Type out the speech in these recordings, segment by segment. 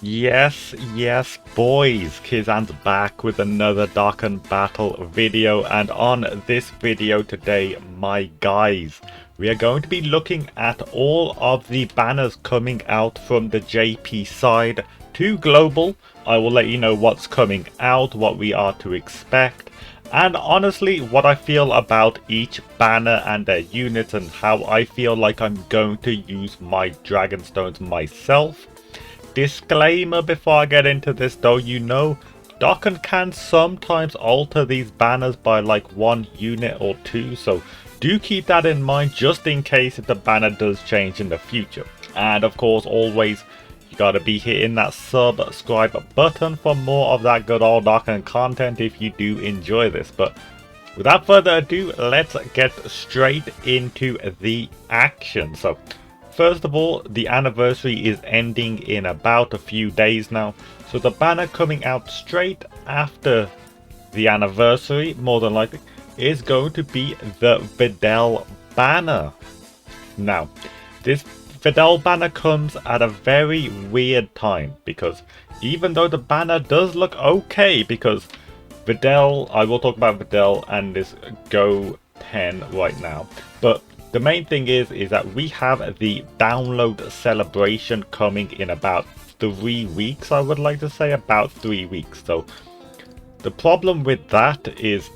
Yes, boys, Kizand's back with another Dokkan battle video, and on this video today, my guys, we are going to be looking at all of the banners coming out from the JP side to global. I will let you know what's coming out, what we are to expect, and honestly, what I feel about each banner and their units, and how I feel like I'm going to use my Dragon Stones myself. Disclaimer before I get into this though, Dokkan can sometimes alter these banners by like one unit or two, so do keep that in mind just in case if the banner does change in the future. And of course, always you gotta be hitting that subscribe button for more of that good old Dokkan content if you do enjoy this. But without further ado, let's get straight into the action. So first of all, the anniversary is ending in about a few days now. So the banner coming out straight after the anniversary, more than likely, is going to be the Videl banner. Now, this Videl banner comes at a very weird time, because even though the banner does look okay, because Videl, I will talk about Videl and this Go 10 right now, but the main thing is that we have the download celebration coming in about 3 weeks. I would like to say about 3 weeks. So the problem with that is,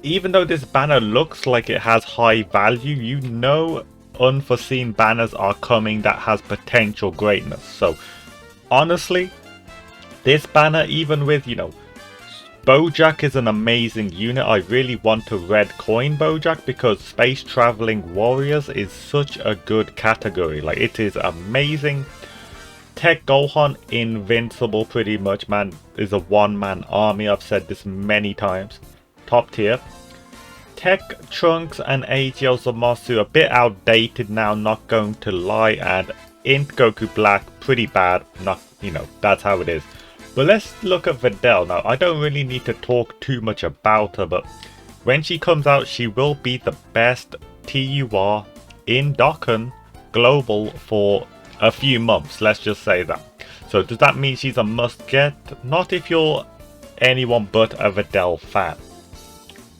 even though this banner looks like it has high value, unforeseen banners are coming that has potential greatness. So honestly, this banner, even with, Bojack is an amazing unit. I really want to red coin Bojack because Space Traveling Warriors is such a good category. Like, it is amazing. Tech Gohan, invincible pretty much, man. Is a one-man army. I've said this many times. Top tier. Tech Trunks and AGL Zamasu a bit outdated now, not going to lie. And Int Goku Black, pretty bad. Not, that's how it is. But let's look at Videl. Now, I don't really need to talk too much about her, but when she comes out, she will be the best TUR in Dokkan Global for a few months, let's just say that. So does that mean she's a must get? Not if you're anyone but a Videl fan.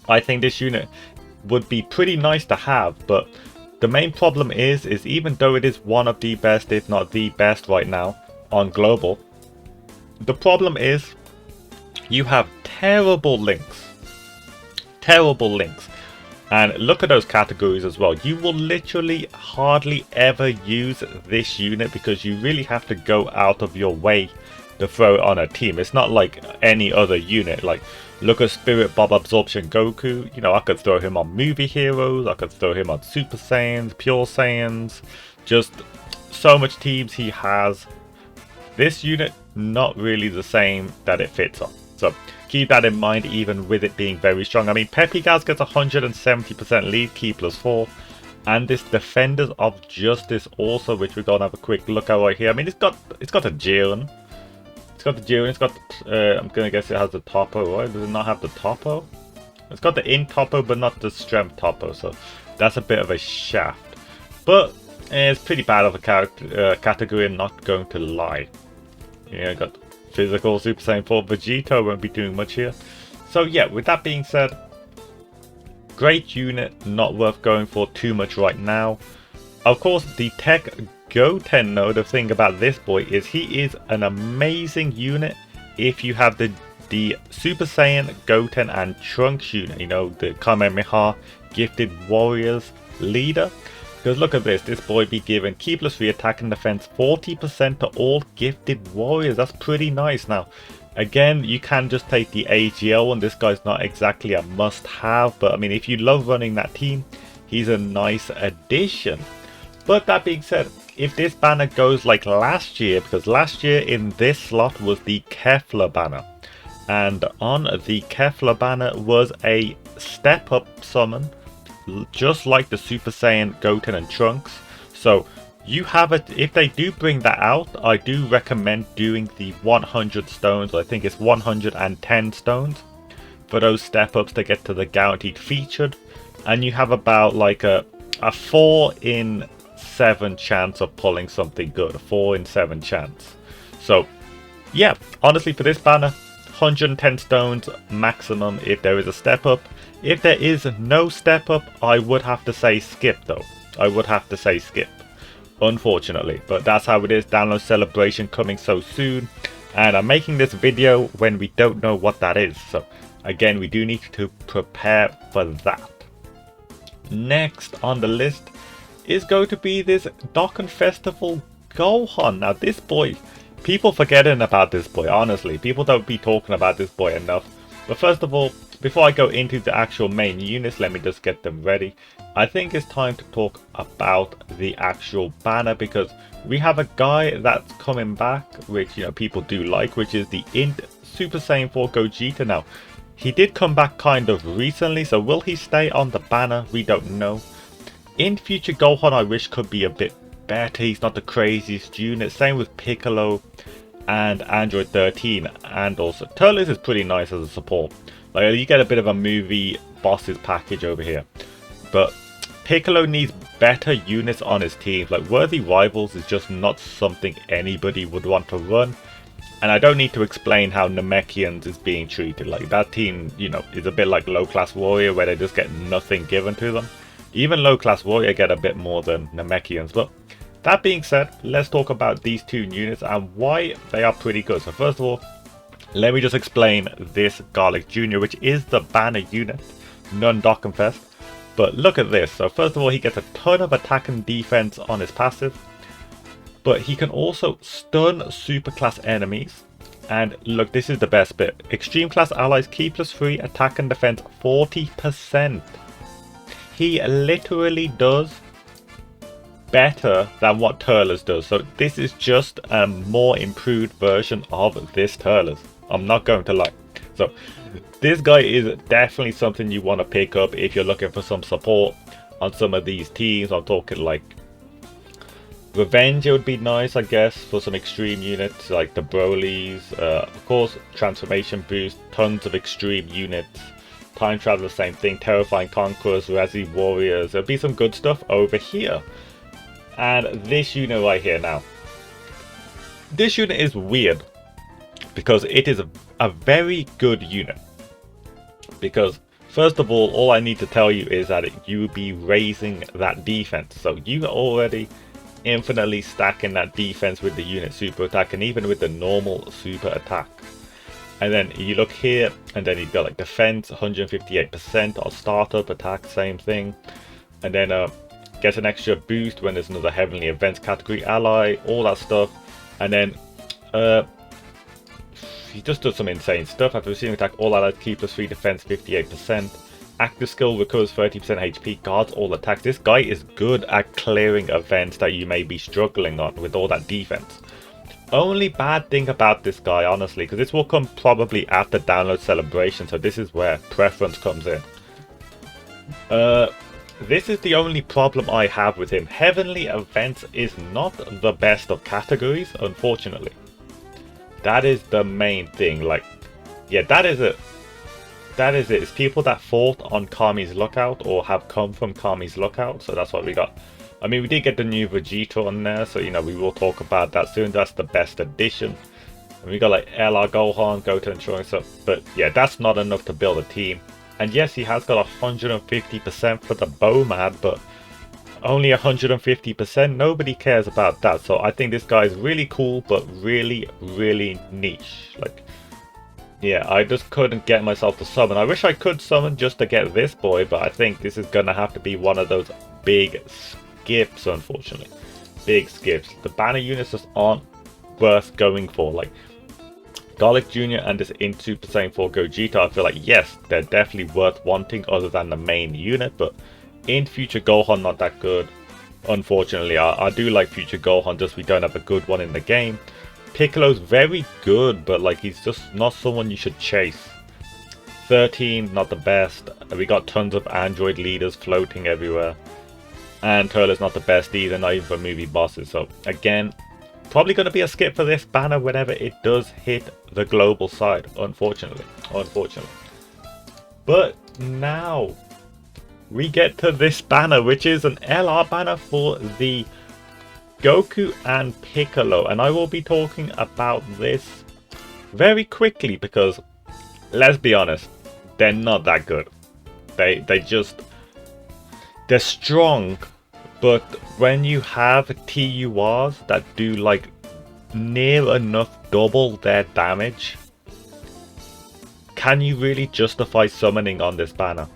I think this unit would be pretty nice to have, but the main problem is even though it is one of the best, if not the best right now on Global, the problem is you have terrible links. Terrible links. And look at those categories as well. You will literally hardly ever use this unit because you really have to go out of your way to throw it on a team. It's not like any other unit. Like, look at Spirit Bomb Absorption Goku. I could throw him on movie heroes. I could throw him on Super Saiyans, Pure Saiyans. Just so much teams he has. This unit, not really the same that it fits on. So keep that in mind, even with it being very strong. I mean, Pepigaz gets 170% lead, key +4. And this Defenders of Justice also, which we're going to have a quick look at right here. I mean, it's got a Jiren. It's got the Jiren, it's got, I'm going to guess it has the Topo, right? Does it not have the Topo? It's got the Int Topo, but not the Strength Topo. So that's a bit of a shaft. But it's pretty bad of a category, I'm not going to lie. Yeah, got physical Super Saiyan 4 Vegeta, won't be doing much here. So yeah, with that being said, great unit, not worth going for too much right now. Of course, the Tech Go 10 though, the thing about this boy is he is an amazing unit if you have the Super Saiyan, Goten and Trunks unit, the Kamehameha Gifted Warriors leader. Because look at this boy be given key +3 attack and defense, 40% to all gifted warriors. That's pretty nice. Now, again, you can just take the AGL one. This guy's not exactly a must have, but I mean, if you love running that team, he's a nice addition. But that being said, if this banner goes like last year, because last year in this slot was the Kefla banner, and on the Kefla banner was a step up summon, just like the Super Saiyan, Goten and Trunks. So you have it. If they do bring that out, I do recommend doing the 100 stones. I think it's 110 stones for those step ups to get to the guaranteed featured. And you have about like a 4 in 7 chance of pulling something good. 4 in 7 chance. So yeah, honestly for this banner, 110 stones maximum if there is a step up. If there is no step up, I would have to say skip though. I would have to say skip, unfortunately. But that's how it is. Download celebration coming so soon. And I'm making this video when we don't know what that is. So again, we do need to prepare for that. Next on the list is going to be this Dokkan Festival Gohan. Now this boy, people forgetting about this boy, honestly. People don't be talking about this boy enough. But first of all, before I go into the actual main units, let me just get them ready. I think it's time to talk about the actual banner, because we have a guy that's coming back, which, you know, people do like, which is the Int Super Saiyan 4 Gogeta. Now, he did come back kind of recently, so will he stay on the banner? We don't know. In future Gohan, I wish could be a bit better. He's not the craziest unit. Same with Piccolo and Android 13, and also Turles is pretty nice as a support. Like, you get a bit of a movie bosses package over here, but Piccolo needs better units on his team. Like, Worthy Rivals is just not something anybody would want to run, and I don't need to explain how Namekians is being treated. Like, that team, you know, is a bit like Low Class Warrior, where they just get nothing given to them. Even Low Class Warrior get a bit more than Namekians. But that being said, let's talk about these two units and why they are pretty good. So first of all, let me just explain this Garlic Jr., which is the banner unit, non-Dokkan Fest. But look at this. So first of all, he gets a ton of attack and defense on his passive, but he can also stun super class enemies. And look, this is the best bit. Extreme class allies keep +3 attack and defense 40%. He literally does better than what Turles does. So this is just a more improved version of this Turles. I'm not going to lie. So this guy is definitely something you want to pick up if you're looking for some support on some of these teams. I'm talking like Revenge, it would be nice, I guess, for some extreme units like the Brolys. Of course, Transformation Boost, tons of extreme units. Time Traveler, same thing. Terrifying Conquerors, Resi Warriors. There'll be some good stuff over here. And this unit right here now. This unit is weird because it is a very good unit. Because first of all I need to tell you is that you will be raising that defense. So you are already infinitely stacking that defense with the unit super attack and even with the normal super attack. And then you look here, and then you've got like defense 158% on startup attack, same thing. And then gets an extra boost when there's another heavenly events category ally, all that stuff. And then he just does some insane stuff. After receiving attack, all allies keep +3 defense 58%. Active skill recovers 30% HP, guards all attacks. This guy is good at clearing events that you may be struggling on with all that defense. Only bad thing about this guy, honestly, because this will come probably after download celebration, so this is where preference comes in. This is the only problem I have with him. Heavenly events is not the best of categories, unfortunately. That is the main thing. Like, yeah, that is it. That is it. It's people that fought on Kami's Lookout or have come from Kami's Lookout, so that's what we got. I mean, we did get the new Vegeta on there, so, you know, we will talk about that soon. That's the best addition. And we got like LR Gohan, Gogeta and showing stuff. But yeah, that's not enough to build a team. And yes, he has got 150% for the Bomad, but only 150%. Nobody cares about that. So I think this guy is really cool, but really, really niche. Like, yeah, I just couldn't get myself to summon. I wish I could summon just to get this boy, but I think this is going to have to be one of those big skips, unfortunately. Big skips. The banner units just aren't worth going for. Like, Garlic Jr. and this Int Super Saiyan 4 Gogeta, I feel like, yes, they're definitely worth wanting other than the main unit, but in future Gohan, not that good. Unfortunately, I do like future Gohan, just we don't have a good one in the game. Piccolo's very good, but like, he's just not someone you should chase. 13, not the best. We got tons of android leaders floating everywhere. And Turles not the best either, not even for movie bosses. So again, probably going to be a skip for this banner whenever it does hit the global side, unfortunately. But now we get to this banner, which is an LR banner for the Goku and Piccolo, and I will be talking about this very quickly because, let's be honest, they're not that good. They're strong, but when you have TURs that do like near enough double their damage, can you really justify summoning on this banner?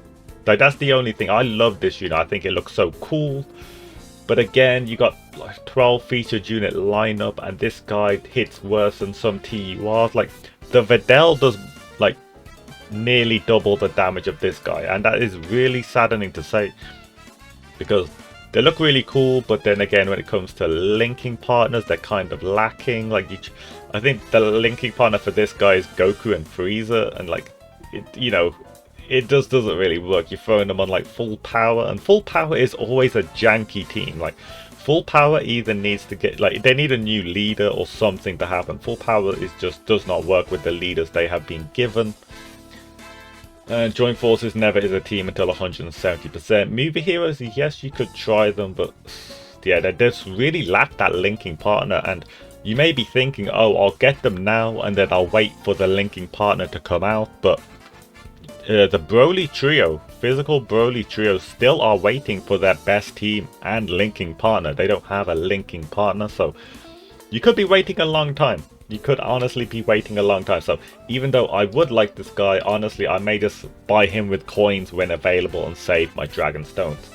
Like, that's the only thing. I love this unit. I think it looks so cool. But again, you got like 12 featured unit lineup, and this guy hits worse than some TURs. Like, the Videl does like nearly double the damage of this guy, and that is really saddening to say, because they look really cool, but then again, when it comes to linking partners, they're kind of lacking. Like, I think the linking partner for this guy is Goku and Frieza, and like, it just doesn't really work. You're throwing them on like full power, and full power is always a janky team. Like, full power either needs to get, like, they need a new leader or something to happen. Full power does not work with the leaders they have been given. Joint forces never is a team until 170%. Movie heroes, yes, you could try them, but yeah, they just really lack that linking partner. And you may be thinking, oh, I'll get them now and then I'll wait for the linking partner to come out, but the Broly trio, physical Broly trio, still are waiting for their best team and linking partner. They don't have a linking partner, so you could be waiting a long time. You could honestly be waiting a long time. So even though I would like this guy, honestly, I may just buy him with coins when available and save my Dragon Stones.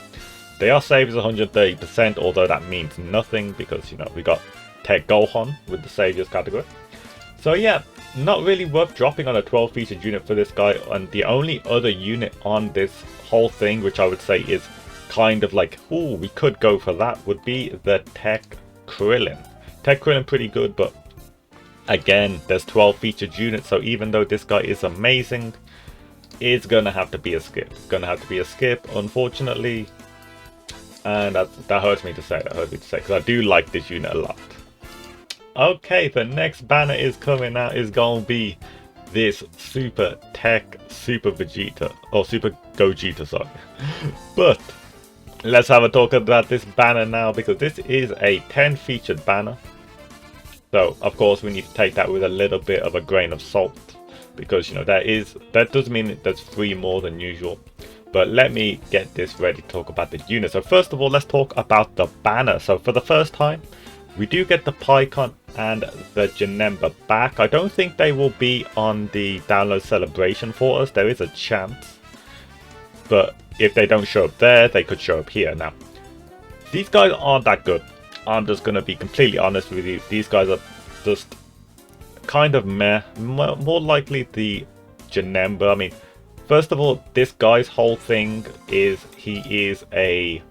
They are saved as 130%, although that means nothing because, we got Tech Gohan with the Saviors category. So yeah, not really worth dropping on a 12 featured unit for this guy. And the only other unit on this whole thing, which I would say is kind of like, ooh, we could go for that, would be the Tech Krillin. Tech Krillin pretty good, but again, there's 12 featured units, so even though this guy is amazing, it's gonna have to be a skip. It's gonna have to be a skip, unfortunately. And that hurts me to say, because I do like this unit a lot. Okay, the next banner is coming out is gonna be this Super Tech Super Vegeta, or Super Gogeta, sorry. But let's have a talk about this banner now, because this is a 10 featured banner. So of course we need to take that with a little bit of a grain of salt, because that does mean there's 3 more than usual. But let me get this ready to talk about the unit. So first of all, let's talk about the banner. So for the first time, we do get the Pycon and the Janemba back. I don't think they will be on the download celebration for us. There is a chance, but if they don't show up there, they could show up here. Now, these guys aren't that good. I'm just going to be completely honest with you. These guys are just kind of meh. More likely the Janemba. I mean, first of all, this guy's whole thing is he is a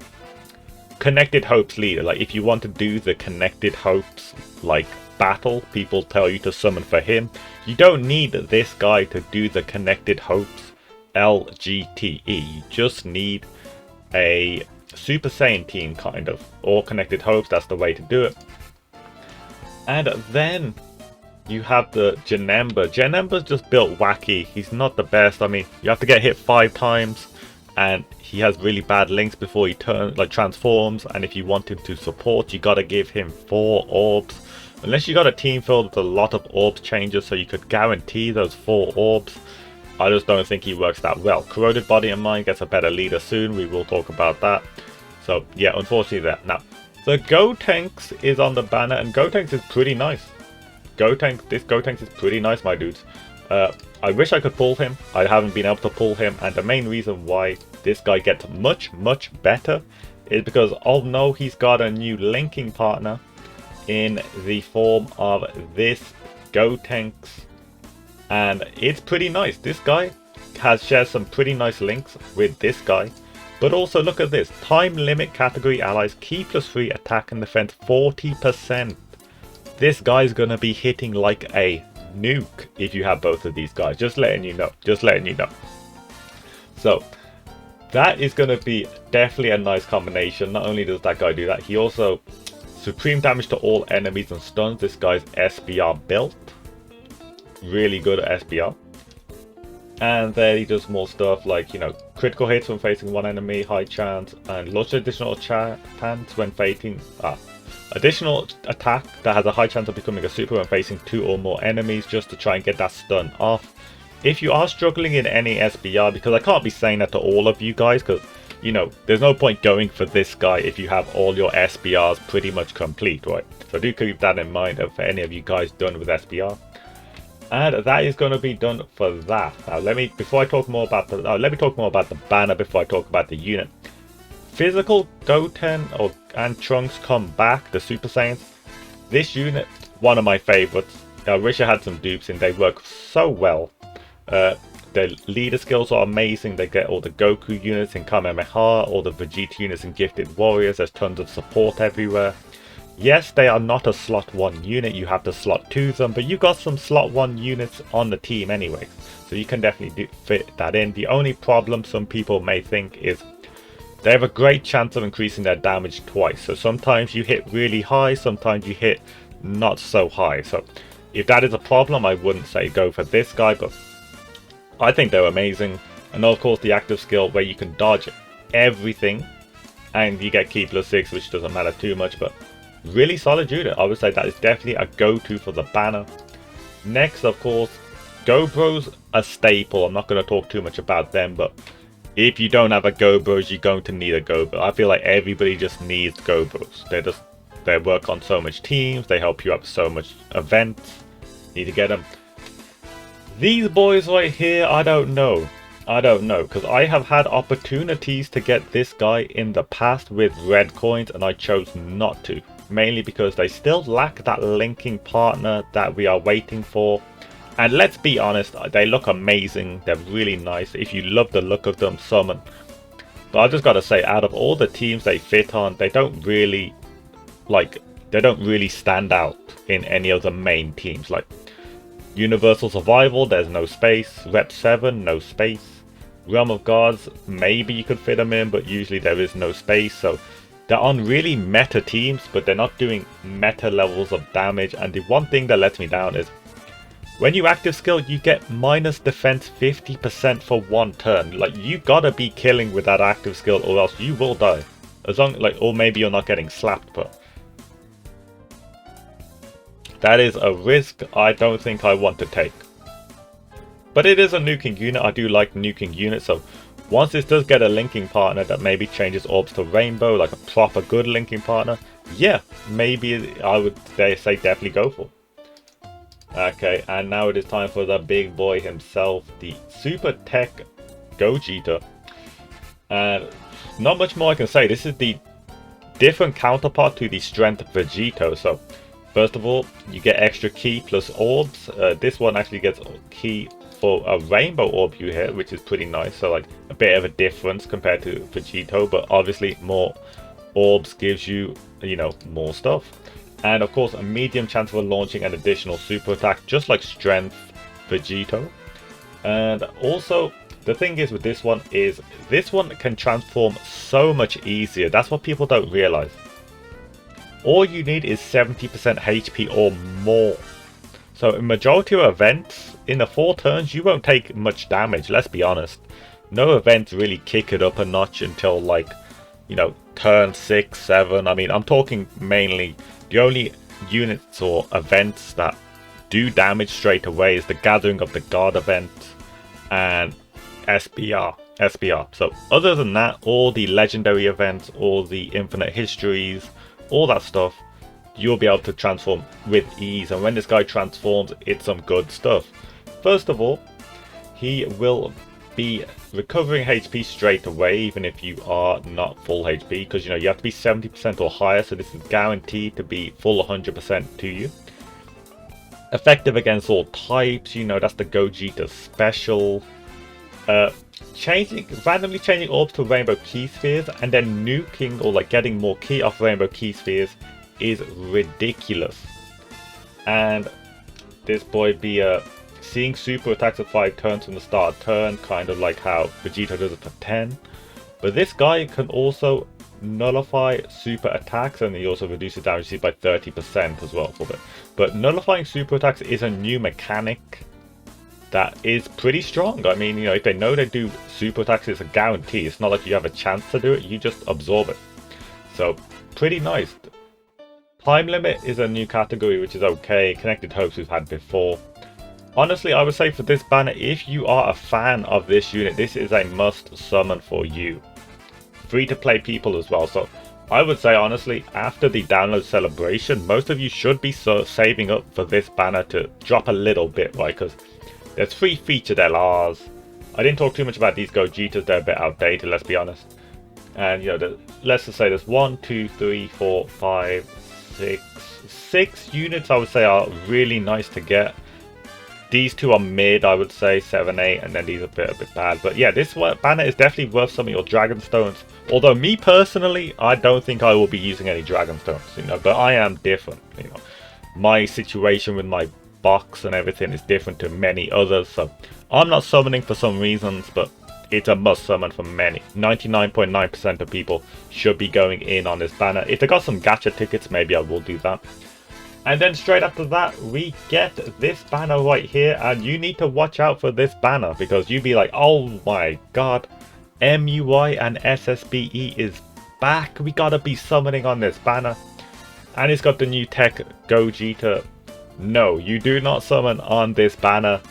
Connected Hopes leader. Like, if you want to do the Connected Hopes like battle, people tell you to summon for him. You don't need this guy to do the Connected Hopes LGTE. You just need a Super Saiyan team, kind of, or Connected Hopes. That's the way to do it. And then you have the Janemba. Janemba's just built wacky. He's not the best. I mean, you have to get hit 5 times, and he has really bad links before he transforms. And if you want him to support, you gotta give him 4 orbs. Unless you got a team filled with a lot of orbs changes, so you could guarantee those 4 orbs. I just don't think he works that well. Corroded Body and Mind gets a better leader soon. We will talk about that. So yeah, unfortunately that. Now, the Gotenks is on the banner, and Gotenks is pretty nice. This Gotenks is pretty nice, my dudes. I wish I could pull him. I haven't been able to pull him, and the main reason why this guy gets much better is because although he's got a new linking partner in the form of this Gotenks, and it's pretty nice. This guy shares some pretty nice links with this guy. But also look at this. Time limit category allies key +3 attack and defense 40%. This guy's gonna be hitting like a nuke if you have both of these guys. Just letting you know. So that is gonna be definitely a nice combination. Not only does that guy do that, he also supreme damage to all enemies and stuns. This guy's SBR built. Really good at SBR. And then he does more stuff like, critical hits when facing one enemy, high chance, and lots of additional chance when facing Additional attack that has a high chance of becoming a super when facing 2 or more enemies, just to try and get that stun off. If you are struggling in any SBR, because I can't be saying that to all of you guys, because, you know, there's no point going for this guy if you have all your SBRs pretty much complete, right? So do keep that in mind for any of you guys done with SBR. And that is going to be done for that. Now let me talk more about the banner before I talk about the unit. Physical Goten and Trunks come back, the Super Saiyans. This unit, one of my favorites. I wish I had some dupes in. They work so well. Their leader skills are amazing. They get all the Goku units in Kamehameha, all the Vegeta units in Gifted Warriors. There's tons of support everywhere. Yes, they are not a slot 1 unit, you have to slot 2 them, but you got some slot 1 units on the team anyway, so you can definitely fit that in. The only problem some people may think is they have a great chance of increasing their damage twice. So sometimes you hit really high, sometimes you hit not so high. So if that is a problem, I wouldn't say go for this guy, but I think they're amazing. And of course the active skill where you can dodge everything and you get Ki +6, which doesn't matter too much, but really solid unit. I would say that is definitely a go-to for the banner. Next, of course, Gobros, a staple. I'm not going to talk too much about them, but if you don't have a Gobros, you're going to need a Gobro. I feel like everybody just needs Gobros. They work on so much teams, they help you up so much events. Need to get them. These boys right here, I don't know, because I have had opportunities to get this guy in the past with red coins and I chose not to. Mainly because they still lack that linking partner that we are waiting for. And let's be honest, they look amazing. They're really nice. If you love the look of them, summon. But I just gotta say, out of all the teams they fit on, they don't really stand out in any of the main teams. Like Universal Survival, there's no space. Rep 7, no space. Realm of Gods, maybe you could fit them in, but usually there is no space. So they're on really meta teams, but they're not doing meta levels of damage. And the one thing that lets me down is when you active skill, you get minus defense 50% for 1 turn. Like, you gotta be killing with that active skill or else you will die. As long, like, or maybe you're not getting slapped, but that is a risk I don't think I want to take. But it is a nuking unit. I do like nuking units, so once this does get a linking partner that maybe changes orbs to rainbow, like a proper good linking partner, yeah, maybe I would say definitely go for. Okay, and now it is time for the big boy himself, the Super Tech Gogeta. And not much more I can say. This is the different counterpart to the Strength Vegeta. So first of all, you get extra Ki plus orbs. This one actually gets Ki for a rainbow orb you hit, which is pretty nice. So like a bit of a difference compared to Vegeta, but obviously more orbs gives you, you know, more stuff. And of course a medium chance for launching an additional super attack, just like Strength Vegeta. And also the thing is with this one is this one can transform so much easier. That's what people don't realize. All you need is 70% HP or more. So in majority of events, in the 4 turns, you won't take much damage, let's be honest. No events really kick it up a notch until, like, you know, turn 6, 7. I mean, I'm talking mainly, the only units or events that do damage straight away is the Gathering of the God event and SBR. So other than that, all the legendary events, all the infinite histories, all that stuff, you'll be able to transform with ease. And when this guy transforms, it's some good stuff. First of all, he will be recovering HP straight away, even if you are not full HP, because, you know, you have to be 70% or higher, so this is guaranteed to be full 100% to you. Effective against all types, you know, that's the Gogeta special. Randomly changing orbs to rainbow Ki spheres and then nuking or like getting more Ki off rainbow Ki spheres is ridiculous. And this boy be seeing super attacks at 5 turns from the start of turn, kind of like how Vegeta does it for 10. But this guy can also nullify super attacks, and he also reduces damage by 30% as well for it. But nullifying super attacks is a new mechanic that is pretty strong. I mean, you know, if they know they do super attacks, it's a guarantee. It's not like you have a chance to do it, you just absorb it. So pretty nice. Time limit is a new category, which is okay. Connected hopes we've had before. Honestly, I would say for this banner, if you are a fan of this unit, this is a must summon for you. Free to play people as well. So I would say honestly, after the download celebration, most of you should be saving up for this banner to drop a little bit, right? Because there's 3 featured LRs. I didn't talk too much about these Gogetas, they're a bit outdated, let's be honest. And you know, let's just say there's 1, 2, 3, 4, 5, 6 units I would say are really nice to get. These 2 are mid, I would say, 7, 8, and then these are a bit bad. But yeah, this banner is definitely worth some of your Dragon Stones. Although me personally, I don't think I will be using any Dragon Stones, you know, but I am different, you know. My situation with my box and everything is different to many others, so I'm not summoning for some reasons, but it's a must summon for many. 99.9% of people should be going in on this banner. If they got some gacha tickets, maybe I will do that. And then straight after that, we get this banner right here, and you need to watch out for this banner because you'd be like, oh my god, MUI and SSBE is back. We gotta be summoning on this banner. And it's got the new tech Gogeta. No, you do not summon on this banner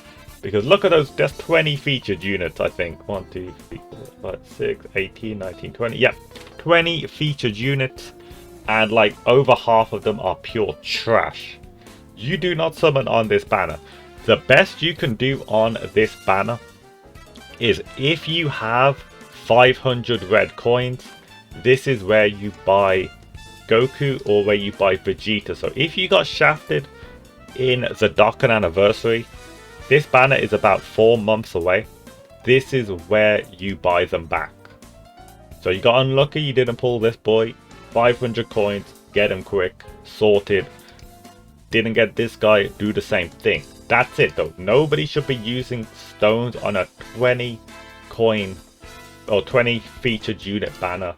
because look at those, there's 20 featured units, I think. 1, 2, 3, 4, 5, 6, 18, 19, 20. Yeah, 20 featured units. And like over half of them are pure trash. You do not summon on this banner. The best you can do on this banner is if you have 500 red coins, this is where you buy Goku or where you buy Vegeta. So if you got shafted in the Dokkan anniversary, this banner is about 4 months away. This is where you buy them back. So you got unlucky, you didn't pull this boy. 500 coins, get him quick, sorted. Didn't get this guy, do the same thing. That's it though. Nobody should be using stones on a 20 coin or 20 featured unit banner.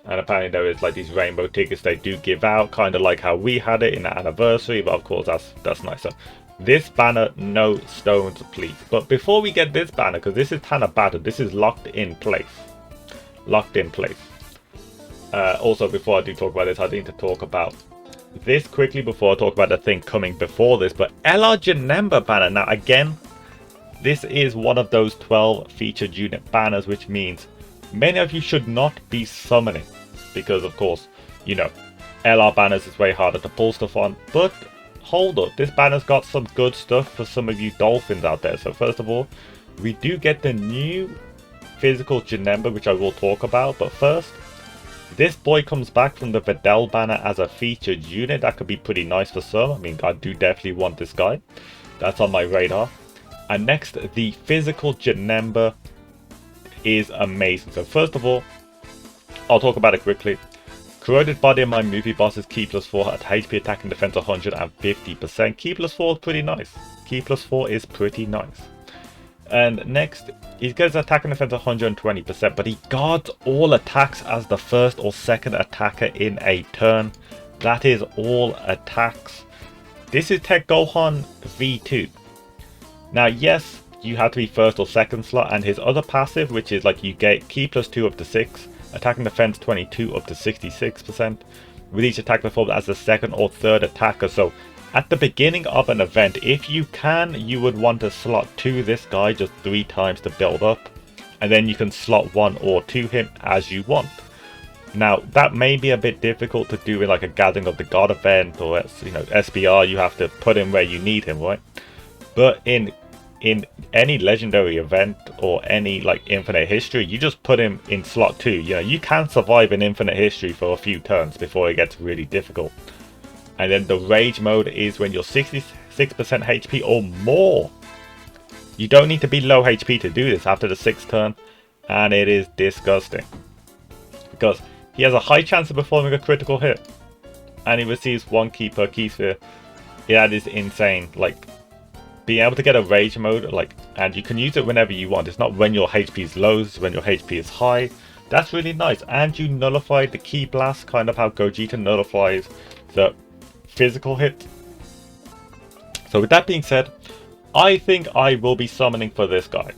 And apparently there is like these rainbow tickets they do give out, kind of like how we had it in the anniversary, but of course that's nicer. This banner, no stones please. But before we get this banner, because this is Tana Battle, this is locked in place. Locked in place. Also, before I do talk about this, I need to talk about this quickly before I talk about the thing coming before this. But LR Janemba banner. Now, again, this is one of those 12 featured unit banners, which means many of you should not be summoning. Because, of course, you know, LR banners is way harder to pull stuff on. But, hold up, this banner's got some good stuff for some of you dolphins out there. So, first of all, we do get the new physical Janemba, which I will talk about. But first, this boy comes back from the Videl banner as a featured unit. That could be pretty nice for some. I mean, I do definitely want this guy. That's on my radar. And next, the physical Janemba is amazing. So first of all, I'll talk about it quickly. Corroded body in my movie boss is key +4 at HP attack and defense 150%. Key +4 is pretty nice. Key +4 is pretty nice. And next, he gets attack and defense 120%, but he guards all attacks as the first or second attacker in a turn. That is all attacks. This is Tech Gohan V2. Now, yes, you have to be first or second slot, and his other passive, which is like you get key +2 up to 6, attack and defense 22 up to 66%, with each attack performed as the second or third attacker. So at the beginning of an event, if you can, you would want to slot 2 this guy just 3 times to build up, and then you can slot 1 or 2 him as you want. Now that may be a bit difficult to do in like a Gathering of the God event, or you know, SBR, you have to put him where you need him, right? But in any legendary event or any like infinite history, you just put him in slot 2. You know, you can survive an infinite history for a few turns before it gets really difficult. And then the rage mode is when you're 66% HP or more. You don't need to be low HP to do this after the 6th turn. And it is disgusting. Because he has a high chance of performing a critical hit. And he receives 1 key per key sphere. Yeah, that is insane. Like, being able to get a rage mode, like, and you can use it whenever you want. It's not when your HP is low, it's when your HP is high. That's really nice. And you nullify the key blast, kind of how Gogeta nullifies the physical hit. So with that being said, I think I will be summoning for this guy.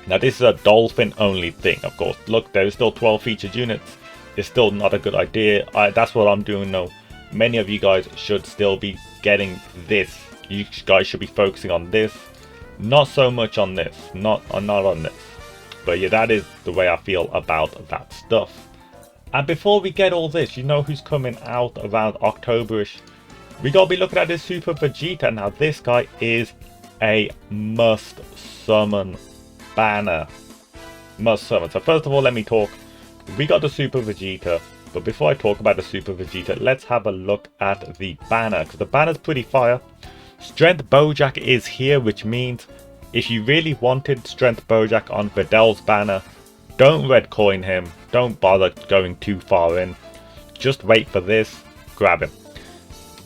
Now this is a dolphin only thing, of course. Look, there is still 12 featured units. It's still not a good idea. That's what I'm doing now. many of you guys should still be getting this. You guys should be focusing on this, not so much on this, not on this. But yeah, that is the way I feel about that stuff. And before we get all this, you know who's coming out around Octoberish? We gotta be looking at this Super Vegeta. Now this guy is a must summon banner. Must summon. So first of all, let me talk. We got the Super Vegeta. But before I talk about the Super Vegeta, let's have a look at the banner, because the banner's pretty fire. Strength Bojack is here, which means if you really wanted Strength Bojack on Videl's banner, don't red coin him, don't bother going too far in, just wait for this, grab him.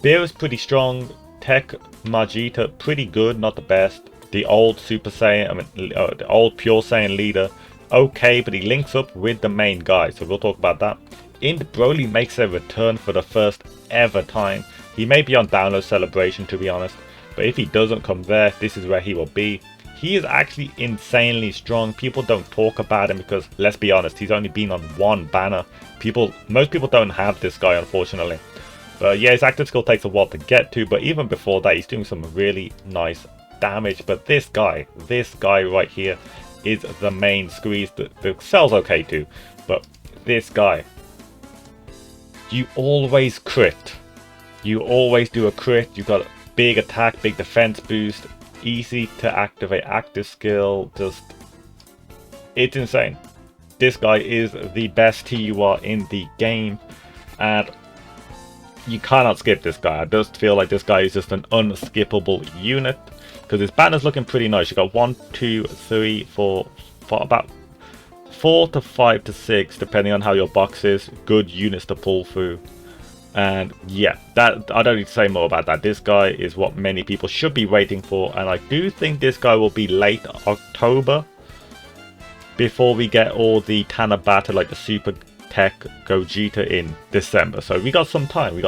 Beerus pretty strong, Tech Vegeta pretty good, not the best. The old Super Saiyan, the old Pure Saiyan leader, okay, but he links up with the main guy, so we'll talk about that. Int Broly makes a return for the first ever time. He may be on Download Celebration, to be honest, but if he doesn't come there, this is where he will be. He is actually insanely strong. People don't talk about him because, let's be honest, he's only been on one banner. Most people don't have this guy, unfortunately. But yeah, his active skill takes a while to get to, but even before that, he's doing some really nice damage. But this guy right here is the main squeeze. The cell's okay too, but this guy, you always crit. You always do a crit. You've got big attack, big defense boost, easy to activate active skill. It's insane. This guy is the best TUR in the game, and you cannot skip this guy. I just feel like this guy is just an unskippable unit, because his banner's looking pretty nice. You got 1, 2, 3, 4, about 4 to 5 to 6, depending on how your box is. Good units to pull through. And yeah, that I don't need to say more about that. This guy is what many people should be waiting for, and I do think this guy will be late October before we get all the Tanabata, like the Super Tech Gogeta, in December. So we got some time,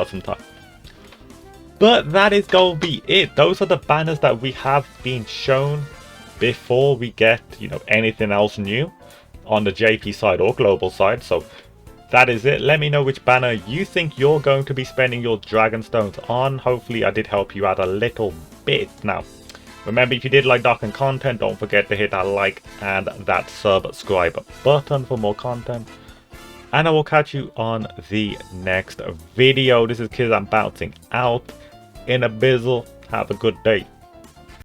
But that is going to be it. Those are the banners that we have been shown before we get, anything else new on the JP side or global side. So that is it. Let me know which banner you think you're going to be spending your Dragon Stones on. Hopefully I did help you out a little bit. Now, remember, if you did like Dokkan content, don't forget to hit that like and that subscribe button for more content. And I will catch you on the next video. This is Kiz, I'm bouncing out in a bizzle. Have a good day.